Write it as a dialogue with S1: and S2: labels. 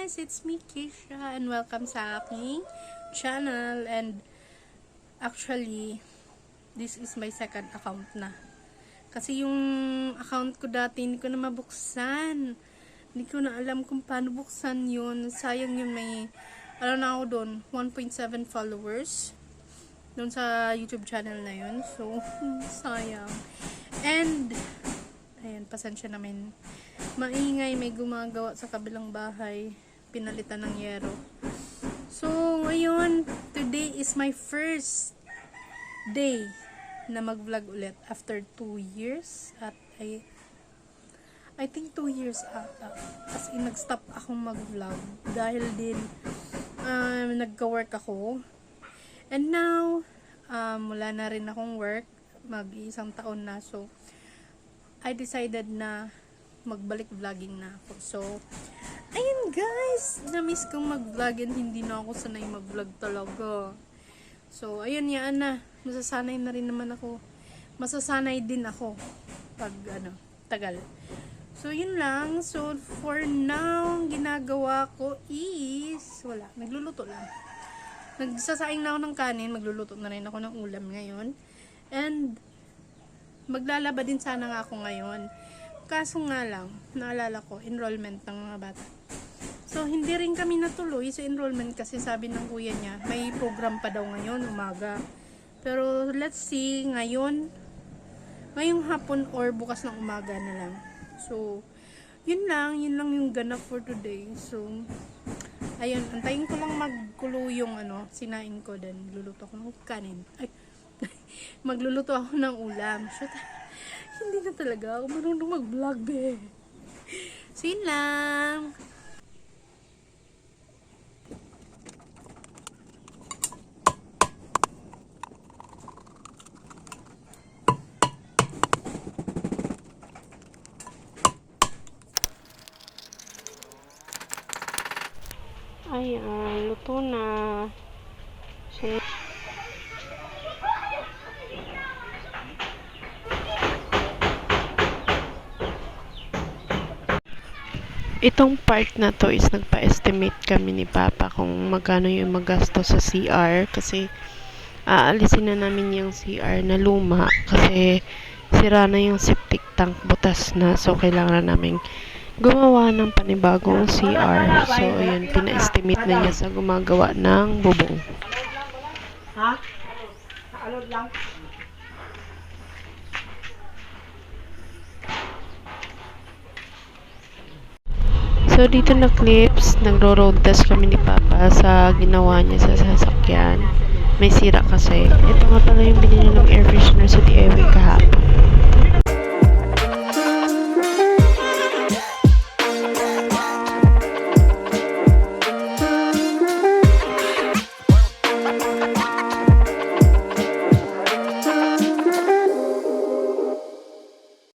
S1: guys, it's me Keisha and welcome sa aking channel. And actually, this is my second account na. Kasi yung account ko dati hindi ko na mabuksan. Hindi ko na alam kung paano buksan yun. Sayang yun, may ano na ako doon, 1.7 followers doon sa YouTube channel na yun. So, sayang. And ayan, pasensya namin. Maingay, may gumagawa sa kabilang bahay. Pinalitan ng yero. So, ngayon, today is my first day na mag-vlog ulit after 2 years. At I think 2 years ata. As in, nag-stop akong mag-vlog. Dahil din, nagka-work ako. And now, wala na rin akong work. Mag-isang taon na. So, I decided na magbalik vlogging na ako. So, ayun guys, na-miss kong mag-vlog and hindi na ako sanay mag-vlog talaga. So, ayun yan na. Masasanay na rin naman ako. Masasanay din ako pag tagal. So, yun lang. So, for now, ginagawa ko is wala. Nagluluto lang. Nagsasaing na ako ng kanin. Magluluto na rin ako ng ulam ngayon. And maglalaba din sana nga ako ngayon. Kaso nga lang, naalala ko, enrollment ng mga bata. So, hindi rin kami natuloy sa enrollment kasi sabi ng kuya niya, may program pa daw ngayon, umaga. Pero, let's see, ngayong hapon or bukas ng umaga na lang. So, yun lang yung ganap for today. So, ayun, antayin ko lang magkulo yung sinain ko din. Luluto ako ng kanin. Ay, magluluto ako ng ulam. Shit. Hindi na talaga ako marunong mag-vlog, be. So, yun lang. Ayan, luto na. So, itong part na to is nagpa-estimate kami ni Papa kung magkano yung magasto sa CR kasi aalisin na namin yung CR na luma kasi sira na yung septic tank, butas na, so kailangan namin gumawa ng panibagong CR. So ayun, pina-estimate na niya sa gumagawa ng bubong. Ha? Alod lang. So, dito na clips, nagro-road test kami ni Papa sa ginawa niya sa sasakyan. May sira kasi. Ito nga pala yung binili ng air freshener sa DIY kahapon.